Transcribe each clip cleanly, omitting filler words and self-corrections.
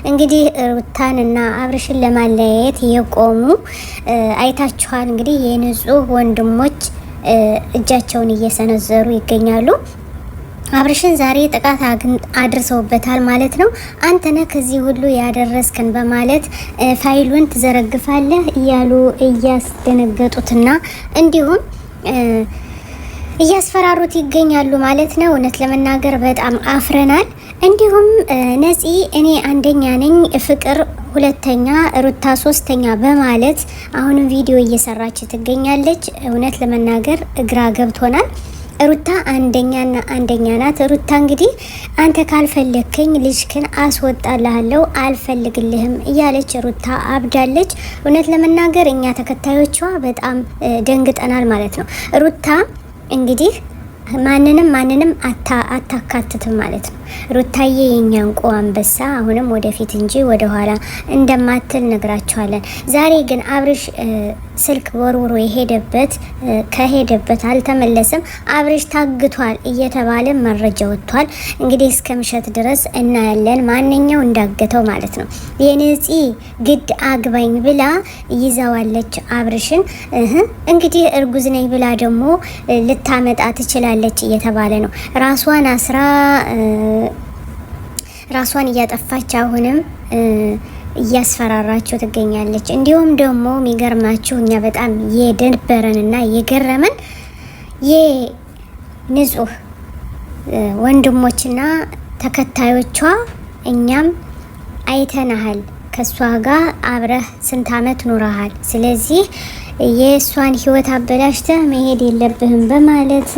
እንግዲህ ሩታንና አብርሽን ለማለያየት የቆሙ አይታችኋል። እንግዲህ የንጹህ ወንድሞች እጃቸውን እየሰነዘሩ ይገኛሉ። አብርሽን ዛሬ ጥቃት አድርሰውበታል ማለት ነው። አንተ ነህ ከዚህ ሁሉ ያደረስከን በማለት ፋይሉን ትዘረግፋለህ እያሉ እያስደነገጡትና እንዲሁም እያስፈራሩት ይገኛሉ ማለት ነው። እውነት ለመናገር በጣም አፍረናል። እንዲሁም ነፂ እኔ አንደኛ ነኝ፣ ፍቅር ሁለተኛ፣ ሩታ ሶስተኛ በማለት አሁንም ቪዲዮ እየሰራች ትገኛለች። እውነት ለመናገር እግራ ገብቶናል። ሩታ አንደኛና አንደኛ ናት። ሩታ እንግዲህ አንተ ካልፈለግከኝ ልጅክን አስወጣልሃለሁ አልፈልግልህም እያለች ሩታ አብዳለች። እውነት ለመናገር እኛ ተከታዮቿ በጣም ደንግጠናል ማለት ነው። ሩታ እንግዲህ ማንንም አታካትትም ማለት ነው። ሩታዬ የኛ እንቁ አንበሳ አሁንም ወደፊት እንጂ ወደ ኋላ እንደማትል ነግራቸዋለን። ዛሬ ግን አብርሽ ስልክ ወርውሮ ከሄደበት አልተመለሰም። አብርሽ ታግቷል እየተባለ መረጃ ወጥቷል። እንግዲህ እስከ ምሽት ድረስ እናያለን ማንኛው እንዳገተው ማለት ነው። የነፂ ግድ አግባኝ ብላ ይዛዋለች አብርሽን። እንግዲህ እርጉዝ ነኝ ብላ ደግሞ ልታመጣ ትችላለች እየተባለ ነው። ራሷን አስራ ራሷን እያጠፋች አሁንም እያስፈራራቸው ትገኛለች። እንዲሁም ደግሞ የሚገርማችሁ እኛ በጣም የደበረንና የገረመን የንጹህ ወንድሞችና ተከታዮቿ እኛም አይተናሃል፣ ከሷ ጋር አብረህ ስንት አመት ኖረሃል፣ ስለዚህ የእሷን ህይወት አበላሽተህ መሄድ የለብህም በማለት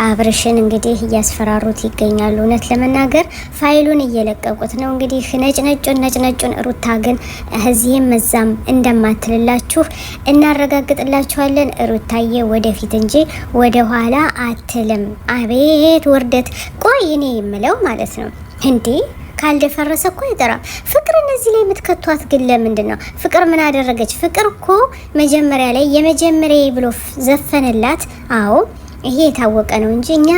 አብርሽን እንግዲህ እያስፈራሩት ይገኛሉ። እውነት ለመናገር ፋይሉን እየለቀቁት ነው። እንግዲህ ነጭነጩን ሩታ ግን እዚህም መዛም እንደማትልላችሁ እናረጋግጥላችኋለን። ሩታዬ ወደፊት እንጂ ወደ ኋላ አትልም። አቤት ውርደት! ቆይ እኔ የምለው ማለት ነው እንዴ ካልደፈረሰ እኮ አይጠራም። ፍቅር እነዚህ ላይ የምትከቷት ግን ለምንድን ነው? ፍቅር ምን አደረገች? ፍቅር እኮ መጀመሪያ ላይ የመጀመሪያ ብሎ ዘፈንላት። አዎ ይሄ የታወቀ ነው እንጂ እኛ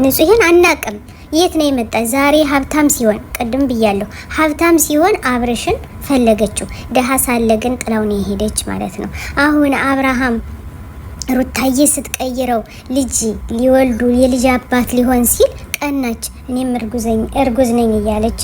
ንጹህን አናቅም። የት ነው የመጣ? ዛሬ ሀብታም ሲሆን ቅድም ብያለሁ፣ ሀብታም ሲሆን አብርሽን ፈለገችው። ደሃ ሳለ ግን ጥላውን የሄደች ማለት ነው። አሁን አብርሃም ሩታዬ ስትቀይረው ልጅ ሊወልዱ የልጅ አባት ሊሆን ሲል ቀናች። እኔም እርጉዝ ነኝ እያለች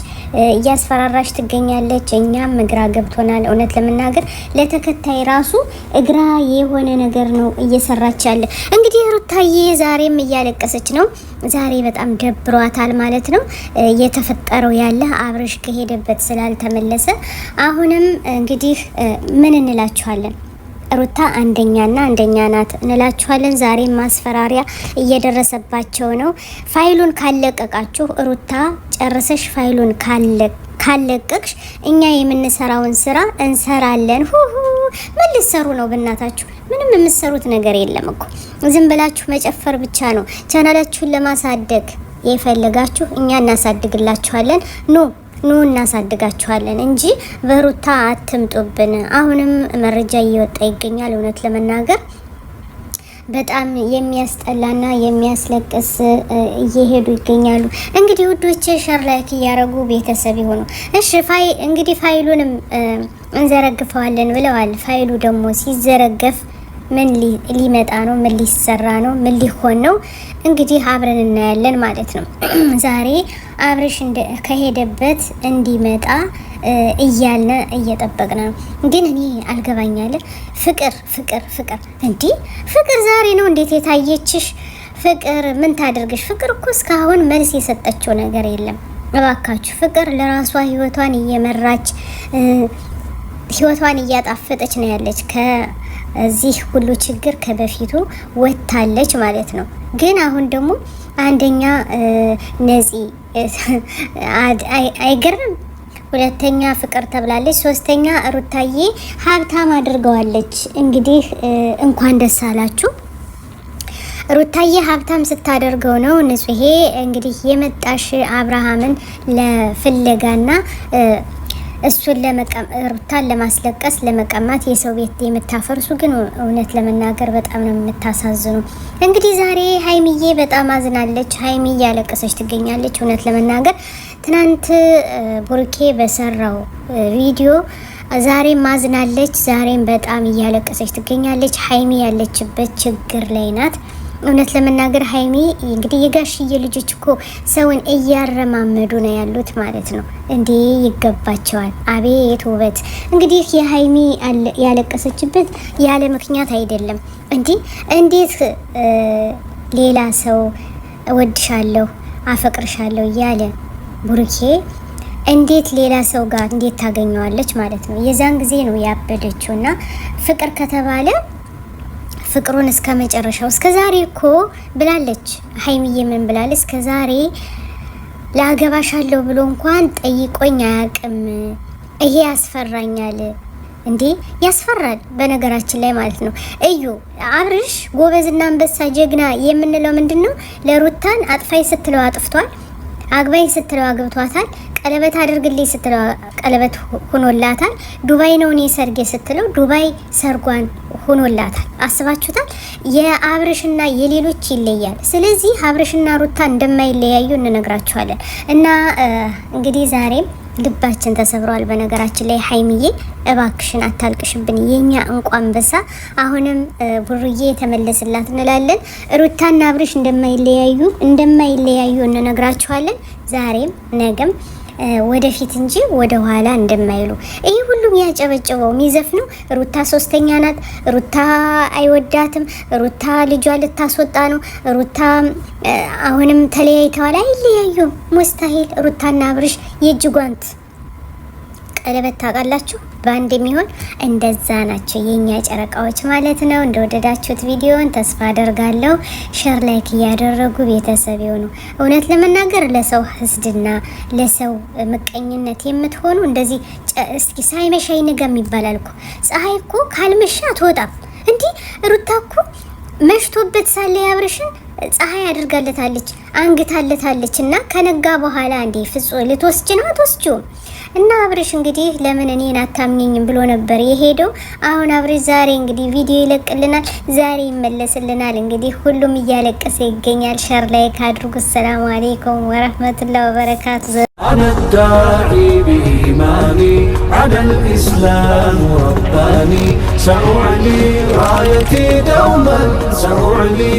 እያስፈራራች ትገኛለች። እኛም እግራ ገብቶናል። እውነት ለመናገር ለተከታይ ራሱ እግራ የሆነ ነገር ነው እየሰራች ያለ። እንግዲህ ሩታዬ ዛሬም እያለቀሰች ነው። ዛሬ በጣም ደብሯታል ማለት ነው። እየተፈጠረው ያለ አብርሽ ከሄደበት ስላልተመለሰ አሁንም እንግዲህ ምን እንላችኋለን? ሩታ አንደኛና አንደኛ ናት እንላችኋለን። ዛሬ ማስፈራሪያ እየደረሰባቸው ነው። ፋይሉን ካለቀቃችሁ ሩታ ጨርሰሽ ፋይሉን ካለቀቅሽ እኛ የምንሰራውን ስራ እንሰራለን። ምን ልትሰሩ ነው? በእናታችሁ ምንም የምትሰሩት ነገር የለም እኮ ዝም ብላችሁ መጨፈር ብቻ ነው። ቻናላችሁን ለማሳደግ የፈለጋችሁ እኛ እናሳድግላችኋለን። ኑ እናሳድጋችኋለን እንጂ በሩታ አትምጡብን። አሁንም መረጃ እየወጣ ይገኛል። እውነት ለመናገር በጣም የሚያስጠላና የሚያስለቅስ እየሄዱ ይገኛሉ። እንግዲህ ውዶቼ ሸር ላይክ እያረጉ ቤተሰብ ይሆኑ። እሺ እንግዲህ ፋይሉንም እንዘረግፈዋለን ብለዋል። ፋይሉ ደግሞ ሲዘረገፍ ምን ሊመጣ ነው? ምን ሊሰራ ነው? ምን ሊሆን ነው? እንግዲህ አብረን እናያለን ማለት ነው። ዛሬ አብርሽ ከሄደበት እንዲመጣ እያልን እየጠበቅን ነው። ግን እኔ አልገባኛለ። ፍቅር እንዲህ ፍቅር ዛሬ ነው እንዴት የታየችሽ? ፍቅር ምን ታደርግሽ? ፍቅር እኮ እስካሁን መልስ የሰጠችው ነገር የለም። እባካችሁ ፍቅር ለራሷ ህይወቷን እየመራች ህይወቷን እያጣፈጠች ነው ያለች። ከዚህ ሁሉ ችግር ከበፊቱ ወጥታለች ማለት ነው። ግን አሁን ደግሞ አንደኛ ነፂ አይገርም፣ ሁለተኛ ፍቅር ተብላለች፣ ሶስተኛ ሩታዬ ሀብታም አድርገዋለች። እንግዲህ እንኳን ደስ አላችሁ። ሩታዬ ሀብታም ስታደርገው ነው ንጹሄ እንግዲህ የመጣሽ አብርሃምን ለፍለጋና እሱን ሩታን ለማስለቀስ ለመቀማት የሰው ቤት የምታፈርሱ ግን እውነት ለመናገር በጣም ነው የምታሳዝኑ። እንግዲህ ዛሬ ሀይሚዬ በጣም አዝናለች። ሀይሚ እያለቀሰች ትገኛለች። እውነት ለመናገር ትናንት ቡርኬ በሰራው ቪዲዮ ዛሬም ማዝናለች፣ ዛሬም በጣም እያለቀሰች ትገኛለች። ሀይሚ ያለችበት ችግር ላይ ናት። እውነት ለመናገር ሀይሚ እንግዲህ የጋሽዬ ልጆች እኮ ሰውን እያረማመዱ ነው ያሉት ማለት ነው። እንዴ ይገባቸዋል። አቤት ውበት! እንግዲህ የሀይሚ ያለቀሰችበት ያለ ምክንያት አይደለም። እንዴት ሌላ ሰው እወድሻለሁ አፈቅርሻለሁ እያለ ቡርኬ እንዴት ሌላ ሰው ጋር እንዴት ታገኘዋለች ማለት ነው። የዛን ጊዜ ነው ያበደችውና ፍቅር ከተባለ ፍቅሩን እስከ መጨረሻው እስከ ዛሬ እኮ ብላለች ሀይሚዬ። ምን ብላለች? እስከ ዛሬ ላገባሻለሁ ብሎ እንኳን ጠይቆኝ አያውቅም። ይሄ ያስፈራኛል። እንዴ ያስፈራል። በነገራችን ላይ ማለት ነው እዩ አብርሽ ጎበዝና አንበሳ ጀግና የምንለው ምንድነው? ለሩታን አጥፋይ ስትለው አጥፍቷል፣ አግባይ ስትለው አግብቷታል፣ ቀለበት አድርግልኝ ስትለው ቀለበት ሆኖላታል፣ ዱባይ ነው እኔ ሰርጌ ስትለው ዱባይ ሰርጓን ሆኖላታል። አስባችሁታል? የአብርሽና የሌሎች ይለያል። ስለዚህ አብርሽና ሩታ እንደማይለያዩ እንነግራችኋለን። እና እንግዲህ ዛሬም ልባችን ተሰብሯል። በነገራችን ላይ ሀይሚዬ እባክሽን አታልቅሽብን የኛ እንቋ አንበሳ። አሁንም ቡርዬ የተመለስላት እንላለን። ሩታና አብርሽ እንደማይለያዩ እንነግራችኋለን። ዛሬም ነገም ወደፊት እንጂ ወደ ኋላ እንደማይሉ። ይህ ሁሉም ያጨበጨበው የሚዘፍነው ሩታ ሶስተኛ ናት፣ ሩታ አይወዳትም፣ ሩታ ልጇ ልታስወጣ ነው፣ ሩታ አሁንም ተለያይተዋል። አይለያዩም፣ ሙስታሂል። ሩታና አብርሽ የእጅ ጓንት ቀለበት ታውቃላችሁ፣ ባንድ የሚሆን እንደዛ ናቸው የኛ ጨረቃዎች ማለት ነው። እንደወደዳችሁት ቪዲዮን ተስፋ አደርጋለሁ። ሼር ላይክ እያደረጉ ቤተሰብ ይሁኑ። እውነት ለመናገር ለሰው ህስድና ለሰው ምቀኝነት የምትሆኑ እንደዚህ እስኪ ሳይመሻ ይነጋም ይባላል እኮ። ፀሐይ እኮ ካልመሻ አትወጣም። እንዲህ ሩታ እኮ መሽቶበት ሳለ ያብርሽን ፀሐይ አድርጋለታለች አንግታለታለች። እና ከነጋ በኋላ እንዴ ፍጹም ልትወስጂ ነው አትወስጂውም? እና አብርሽ እንግዲህ ለምን እኔን አታምኘኝም ብሎ ነበር የሄደው። አሁን አብርሽ ዛሬ እንግዲህ ቪዲዮ ይለቅልናል፣ ዛሬ ይመለስልናል። እንግዲህ ሁሉም እያለቀሰ ይገኛል። ሸር ላይክ አድርጉ። ሰላም አለይኩም ወራህመቱላሂ ወበረካቱ። أنا الداعي بإيماني على الإسلام رباني سأعلي رايتي دوما سأعلي